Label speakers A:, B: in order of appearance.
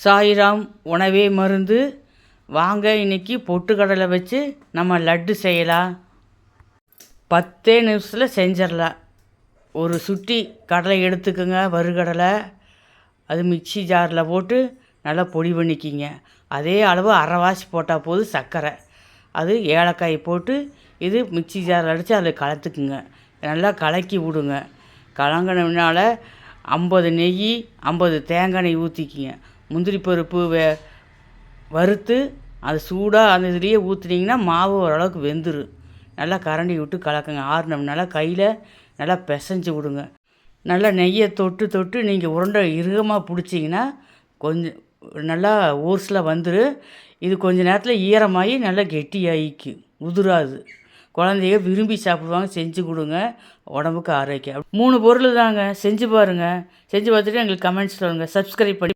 A: சாய்ராம் உணவே மருந்து. வாங்க இன்றைக்கி பொட்டுக்கடலை வச்சு நம்ம லட்டு செய்யலாம். 10 நிமிஷத்தில் செஞ்சிடலாம். ஒரு சுட்டி கடலை எடுத்துக்கோங்க, வறுகடலை. அது மிக்சி ஜாரில் போட்டு நல்லா பொடி பண்ணிக்கிங்க. அதே அளவு அரைவாசி போட்டால் போதும் சர்க்கரை. அது ஏலக்காய் போட்டு இது மிக்சி ஜாரில் அடித்து அதில் கலத்துக்குங்க. நல்லா கலக்கி விடுங்க. கலங்கினால 50 நெய் 50 தேங்காய் நெய் ஊற்றிக்கிங்க. முந்திரி பருப்பு வறுத்து அது சூடாக அந்த இதுலேயே ஊற்றுனீங்கன்னா மாவு ஓரளவுக்கு வெந்துடும். நல்லா கரண்டி விட்டு கலக்குங்க. ஆறுனோம்னால கையில் நல்லா பிசைஞ்சு விடுங்க. நல்லா நெய்யை தொட்டு நீங்கள் உருண்டை இறுகமாக பிடிச்சிங்கன்னா கொஞ்சம் நல்லா ஊர்ஸில் வந்துடும். இது கொஞ்சம் நேரத்தில் ஈரமாகி நல்லா கெட்டியாகிக்கு, உதிராது. குழந்தைங்க விரும்பி சாப்பிடுவாங்க. செஞ்சு கொடுங்க, உடம்புக்கு ஆரோக்கியம். 3 பொருள் தாங்க. செஞ்சு பாருங்கள். செஞ்சு பார்த்துட்டு எங்களுக்கு கமெண்ட்ஸ் சொல்லுங்கள். சப்ஸ்கிரைப் பண்ணி